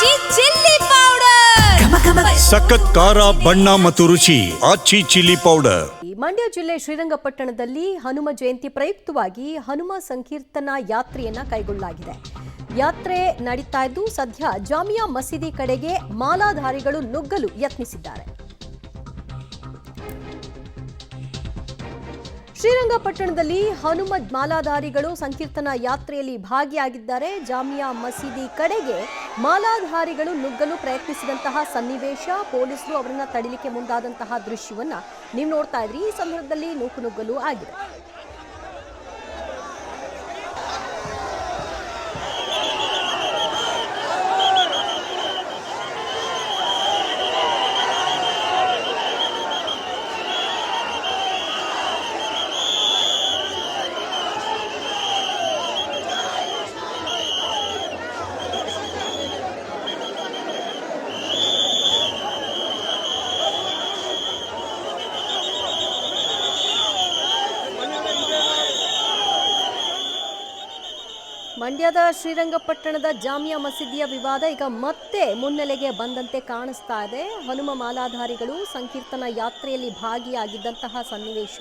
ಆಚಿ chilli powder ಸಖತ್ ಖಾರ ಬಣ್ಣ ಮತ್ತು ರುಚಿ ಆಚಿ ಚಿಲ್ಲಿ ಪೌಡರ್. ಮಂಡ್ಯ ಜಿಲ್ಲೆ ಶ್ರೀರಂಗಪಟ್ಟಣದಲ್ಲಿ ಹನುಮ ಜಯಂತಿ ಪ್ರಯುಕ್ತವಾಗಿ ಹನುಮ ಸಂಕೀರ್ತನಾ ಯಾತ್ರೆಯನ್ನ ಕೈಗೊಳ್ಳಲಾಗಿದೆ. ಯಾತ್ರೆ ನಡೀತಾ ಇದ್ದು ಸದ್ಯ ಜಾಮಿಯಾ ಮಸೀದಿ ಕಡೆಗೆ ಮಾಲಾಧಾರಿಗಳು ನುಗ್ಗಲು ಯತ್ನಿಸಿದ್ದಾರೆ. ಶ್ರೀರಂಗಪಟ್ಟಣದಲ್ಲಿ ಹನುಮ ಮಾಲಾಧಾರಿಗಳು ಸಂಕೀರ್ತನಾ ಯಾತ್ರೆಯಲ್ಲಿ ಭಾಗಿಯಾಗಿದ್ದಾರೆ. ಜಾಮಿಯಾ ಮಸೀದಿ ಕಡೆಗೆ ಮಾಲಾಧಾರಿಗಳು ನುಗ್ಗಲು ಪ್ರಯತ್ನಿಸಿದಂತಹ ಸನ್ನಿವೇಶ, ಪೊಲೀಸರು ಅವರನ್ನ ತಡಿಲಿಕ್ಕೆ ಮುಂದಾದಂತಹ ದೃಶ್ಯವನ್ನ ನೀವು ನೋಡ್ತಾ ಇದ್ರಿ. ಈ ಸಂದರ್ಭದಲ್ಲಿ ನೂಕುನುಗ್ಗಲು ಆಗಿದೆ. ಮಂಡ್ಯದ ಶ್ರೀರಂಗಪಟ್ಟಣದ ಜಾಮಿಯಾ ಮಸೀದಿಯ ವಿವಾದ ಈಗ ಮತ್ತೆ ಮುನ್ನೆಲೆಗೆ ಬಂದಂತೆ ಕಾಣಿಸ್ತಾ ಇದೆ. ಹನುಮ ಮಾಲಾಧಾರಿಗಳು ಸಂಕೀರ್ತನಾ ಯಾತ್ರೆಯಲ್ಲಿ ಭಾಗಿಯಾಗಿದ್ದಂತಹ ಸನ್ನಿವೇಶ,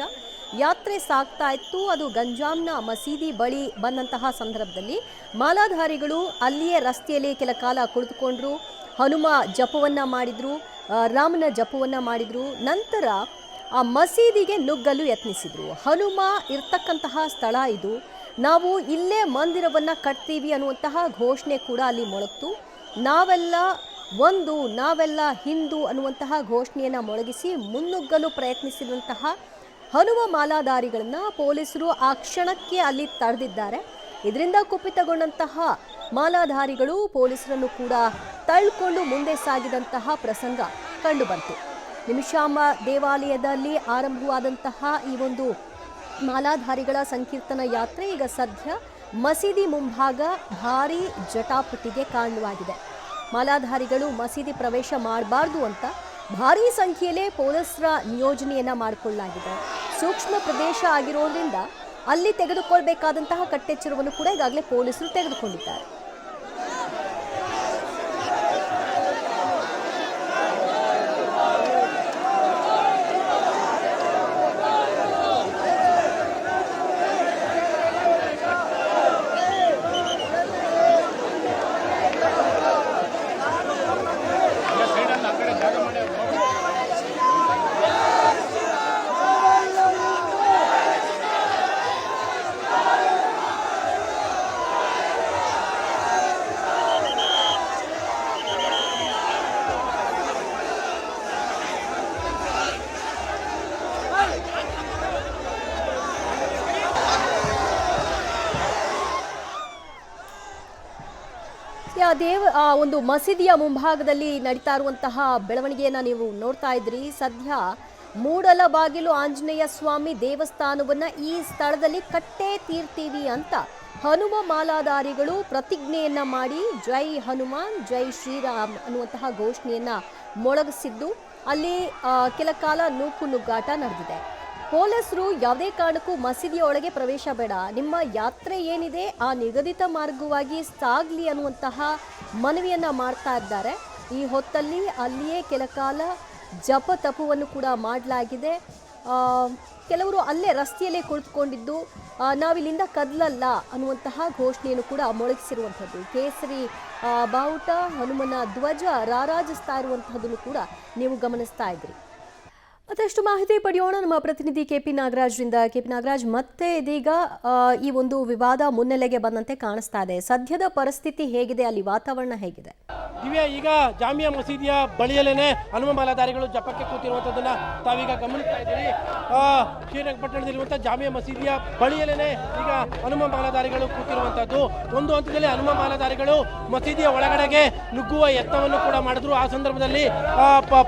ಯಾತ್ರೆ ಸಾಗ್ತಾ ಇತ್ತು. ಅದು ಗಂಜಾಂನ ಮಸೀದಿ ಬಳಿ ಬಂದಂತಹ ಸಂದರ್ಭದಲ್ಲಿ ಮಾಲಾಧಾರಿಗಳು ಅಲ್ಲಿಯೇ ರಸ್ತೆಯಲ್ಲಿ ಕೆಲ ಕಾಲ ಕುಳಿತುಕೊಂಡ್ರು. ಹನುಮ ಜಪವನ್ನ ಮಾಡಿದ್ರು, ರಾಮನ ಜಪವನ್ನ ಮಾಡಿದ್ರು. ನಂತರ ಆ ಮಸೀದಿಗೆ ನುಗ್ಗಲು ಯತ್ನಿಸಿದ್ರು. ಹನುಮ ಇರ್ತಕ್ಕಂತಹ ಸ್ಥಳ ಇದು, ನಾವು ಇಲ್ಲೇ ಮಂದಿರವನ್ನ ಕಟ್ತೀವಿ ಅನ್ನುವಂತಹ ಘೋಷಣೆ ಕೂಡ ಅಲ್ಲಿ ಮೊಳಗ್ತು. ನಾವೆಲ್ಲ ಒಂದು, ನಾವೆಲ್ಲ ಹಿಂದೂ ಅನ್ನುವಂತಹ ಘೋಷಣೆಯನ್ನು ಮೊಳಗಿಸಿ ಮುನ್ನುಗ್ಗಲು ಪ್ರಯತ್ನಿಸಿದಂತಹ ಹನುಮ ಮಾಲಾಧಾರಿಗಳನ್ನ ಪೊಲೀಸರು ಆ ಕ್ಷಣಕ್ಕೆ ಅಲ್ಲಿ ತಡೆದಿದ್ದಾರೆ. ಇದರಿಂದ ಕುಪಿತಗೊಂಡಂತಹ ಮಾಲಾಧಾರಿಗಳು ಪೊಲೀಸರನ್ನು ಕೂಡ ತಳ್ಳಿಕೊಂಡು ಮುಂದೆ ಸಾಗಿದಂತಹ ಪ್ರಸಂಗ ಕಂಡುಬಂತು. ನಿಮಿಷಾಂಬ ದೇವಾಲಯದಲ್ಲಿ ಆರಂಭವಾದಂತಹ ಈ ಒಂದು ಮಾಲಾಧಾರಿಗಳ ಸಂಕೀರ್ತನಾ ಯಾತ್ರೆ ಈಗ ಸದ್ಯ ಮಸೀದಿ ಮುಂಭಾಗ ಭಾರೀ ಜಟಾಪಟಿಗೆ ಕಾರಣವಾಗಿದೆ. ಮಾಲಾಧಾರಿಗಳು ಮಸೀದಿ ಪ್ರವೇಶ ಮಾಡಬಾರ್ದು ಅಂತ ಭಾರೀ ಸಂಖ್ಯೆಯಲ್ಲೇ ಪೊಲೀಸರ ನಿಯೋಜನೆಯನ್ನ ಮಾಡಿಕೊಳ್ಳಲಾಗಿದೆ. ಸೂಕ್ಷ್ಮ ಪ್ರದೇಶ ಆಗಿರೋದ್ರಿಂದ ಅಲ್ಲಿ ತೆಗೆದುಕೊಳ್ಬೇಕಾದಂತಹ ಕಟ್ಟೆಚ್ಚರವನ್ನು ಕೂಡ ಈಗಾಗಲೇ ಪೊಲೀಸರು ತೆಗೆದುಕೊಂಡಿದ್ದಾರೆ. ಒಂದು ಮಸೀದಿಯ ಮುಂಭಾಗದಲ್ಲಿ ನಡೀತಾ ಇರುವಂತಹ ಬೆಳವಣಿಗೆಯನ್ನ ನೀವು ನೋಡ್ತಾ ಇದ್ರಿ. ಸದ್ಯ ಮೂಡಲಬಾಗಿಲು ಆಂಜನೇಯ ಸ್ವಾಮಿ ದೇವಸ್ಥಾನವನ್ನ ಈ ಸ್ಥಳದಲ್ಲಿ ಕಟ್ಟೇ ತೀರ್ತೀವಿ ಅಂತ ಹನುಮ ಮಾಲಾಧಾರಿಗಳು ಪ್ರತಿಜ್ಞೆಯನ್ನ ಮಾಡಿ ಜೈ ಹನುಮಾನ್ ಜೈ ಶ್ರೀರಾಮ್ ಅನ್ನುವಂತಹ ಘೋಷಣೆಯನ್ನ ಮೊಳಗಿಸಿದ್ದು ಅಲ್ಲಿ ಕೆಲ ಕಾಲ ನೂಕು ನುಗ್ಗಾಟ ನಡೆದಿದೆ. ಪೊಲೀಸರು ಯಾವುದೇ ಕಾರಣಕ್ಕೂ ಮಸೀದಿಯ ಒಳಗೆ ಪ್ರವೇಶ ಬೇಡ, ನಿಮ್ಮ ಯಾತ್ರೆ ಏನಿದೆ ಆ ನಿಗದಿತ ಮಾರ್ಗವಾಗಿ ಸಾಗಲಿ ಅನ್ನುವಂತಹ ಮನವಿಯನ್ನ ಮಾಡ್ತಾ ಇದ್ದಾರೆ. ಈ ಹೊತ್ತಲ್ಲಿ ಅಲ್ಲಿಯೇ ಕೆಲ ಕಾಲ ಜಪ ತಪವನ್ನು ಕೂಡ ಮಾಡಲಾಗಿದೆ. ಕೆಲವರು ಅಲ್ಲೇ ರಸ್ತೆಯಲ್ಲೇ ಕುಳಿತುಕೊಂಡಿದ್ದು ನಾವಿಲ್ಲಿಂದ ಕದಲಲ್ಲ ಅನ್ನುವಂತಹ ಘೋಷಣೆಯನ್ನು ಕೂಡ ಮೊಳಗಿಸಿರುವಂಥದ್ದು. ಕೇಸರಿ ಬಾವುಟ, ಹನುಮನ ಧ್ವಜ ರಾರಾಜಿಸ್ತಾ ಇರುವಂತಹದ್ದನ್ನು ಕೂಡ ನೀವು ಗಮನಿಸ್ತಾ ಇದ್ರಿ. ಮತ್ತಷ್ಟು ಮಾಹಿತಿ ಪಡೆಯೋಣ ನಮ್ಮ ಪ್ರತಿನಿಧಿ ಕೆಪಿ ನಾಗರಾಜ್ರಿಂದ. ಕೆಪಿ ನಾಗರಾಜ್, ಮತ್ತೆ ಇದೀಗ ಈ ಒಂದು ವಿವಾದ ಮುನ್ನೆಲೆಗೆ ಬಂದಂತೆ ಕಾಣಿಸ್ತಾ ಇದೆ. ಸದ್ಯದ ಪರಿಸ್ಥಿತಿ ಹೇಗಿದೆ, ಅಲ್ಲಿ ವಾತಾವರಣ ಹೇಗಿದೆ? ದಿವ್ಯ, ಈಗ ಜಾಮಿಯಾ ಮಸೀದಿಯ ಬಳಿಯಲ್ಲೇನೆ ಹನುಮ ಮಾಲಾಧಾರಿಗಳು ಜಪಕ್ಕೆ ಕೂತಿರುವಂಥದ್ದನ್ನ ತಾವೀಗ ಗಮನಿಸ್ತಾ ಇದ್ದೀರಿ. ಶ್ರೀರಂಗಪಟ್ಟಣದಲ್ಲಿರುವಂಥ ಜಾಮಿಯಾ ಮಸೀದಿಯ ಬಳಿಯಲ್ಲೇನೆ ಈಗ ಹನುಮ ಮಾಲಾಧಾರಿಗಳು ಕೂತಿರುವಂಥದ್ದು. ಒಂದು ಹಂತದಲ್ಲಿ ಹನುಮ ಮಾಲಾಧಾರಿಗಳು ಮಸೀದಿಯ ಒಳಗಡೆಗೆ ನುಗ್ಗುವ ಯತ್ನವನ್ನು ಕೂಡ ಮಾಡಿದ್ರು. ಆ ಸಂದರ್ಭದಲ್ಲಿ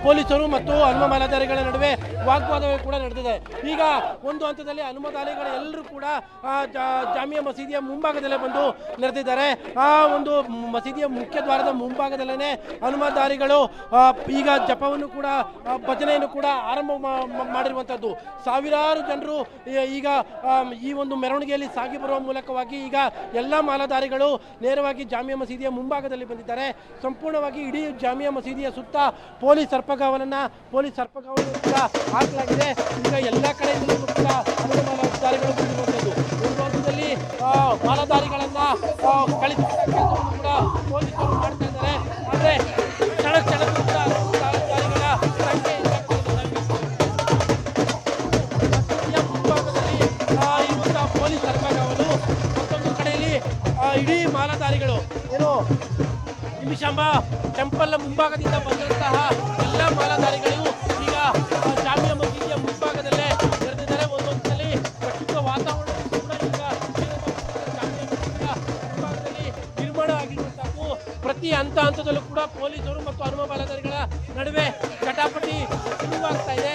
ಪೊಲೀಸರು ಮತ್ತು ಹನುಮ ಮಾಲಾಧಾರಿಗಳ ನಡುವೆ ವಾಗ್ವಾದವೇ ಕೂಡ ನಡೆದಿದೆ. ಈಗ ಒಂದು ಹಂತದಲ್ಲಿ ಹನುಮಧಾರಿಗಳು ಎಲ್ಲರೂ ಕೂಡ ಜಾಮಿಯಾ ಮಸೀದಿಯ ಮುಂಭಾಗದಲ್ಲೇ ಬಂದು ನೆರೆದಿದ್ದಾರೆ. ಆ ಒಂದು ಮಸೀದಿಯ ಮುಖ್ಯ ದ್ವಾರದ ಮುಂಭಾಗದಲ್ಲಿ ಮುಂಭಾಗದಲ್ಲೇ ಹನುಮಧಾರಿಗಳು ಈಗ ಜಪವನ್ನು ಕೂಡ ಭಜನೆಯನ್ನು ಕೂಡ ಆರಂಭ ಮಾಡಿರುವಂಥದ್ದು. ಸಾವಿರಾರು ಜನರು ಈಗ ಈ ಒಂದು ಮೆರವಣಿಗೆಯಲ್ಲಿ ಸಾಗಿ ಬರುವ ಮೂಲಕವಾಗಿ ಈಗ ಎಲ್ಲ ಮಾಲಾಧಾರಿಗಳು ನೇರವಾಗಿ ಜಾಮಿಯಾ ಮಸೀದಿಯ ಮುಂಭಾಗದಲ್ಲಿ ಬಂದಿದ್ದಾರೆ. ಸಂಪೂರ್ಣವಾಗಿ ಇಡೀ ಜಾಮಿಯಾ ಮಸೀದಿಯ ಸುತ್ತ ಪೊಲೀಸ್ ಸರ್ಪಗಾವಲನ್ನು ಕೂಡ ಹಾಕಲಾಗಿದೆ. ಈಗ ಎಲ್ಲ ಕಡೆಯಿಂದಲೂ ಕೂಡ ಮಾಲಾಧಾರಿಗಳು ಬಂದಿರುವಂಥದ್ದು. ಒಂದು ಹಂತದಲ್ಲಿ ಮಾಲಾಧಾರಿಗಳನ್ನ ಕಳಿಸುವಂತ ಕೂಡ ಪೊಲೀಸರು ಮಾಡ್ತಾ ಇದ್ದಾರೆ. ಆದರೆ ಕ್ಷಣಕ್ಕೂ ಕೂಡ ಮಾಲಾಧಾರಿಗಳ ಸಂಖ್ಯೆ ಮುಂಭಾಗದಲ್ಲಿ ಇರುವಂತಹ ಪೊಲೀಸ್ ಸರ್ಪಗಾವಲು, ಮತ್ತೊಂದು ಕಡೆಯಲ್ಲಿ ಇಡೀ ಮಾಲಾಧಾರಿಗಳು ಏನು ನಿಮಿಷಾಂಬ ಟೆಂಪಲ್ ಮುಂಭಾಗದಿಂದ ಬಂದಂತಹ ಎಲ್ಲ ಮಾಲಾಧಾರಿಗಳು ಈಗ ಜಾಮಿಯಾ ಮಸೀದಿಯ ಮುಂಭಾಗದಲ್ಲೇ ನೆರೆದಿದ್ದಾರೆ. ಒಂದೊಂದಲ್ಲಿ ಪ್ರಸ್ತುತ ವಾತಾವರಣ ಕೂಡ ಈಗ ಜಾಮಿಯಾ ಮಸೀದಿಯ ಮುಂಭಾಗದಲ್ಲಿ ನಿರ್ಮಾಣ ಆಗಿರುವಂತಹದ್ದು. ಪ್ರತಿ ಹಂತದಲ್ಲೂ ಕೂಡ ಪೊಲೀಸರು ಮತ್ತು ಹನುಮ ಮಾಲಾಧಾರಿಗಳ ನಡುವೆ ಜಟಾಪಟಿ ಶುರುವಾಗ್ತಾ ಇದೆ.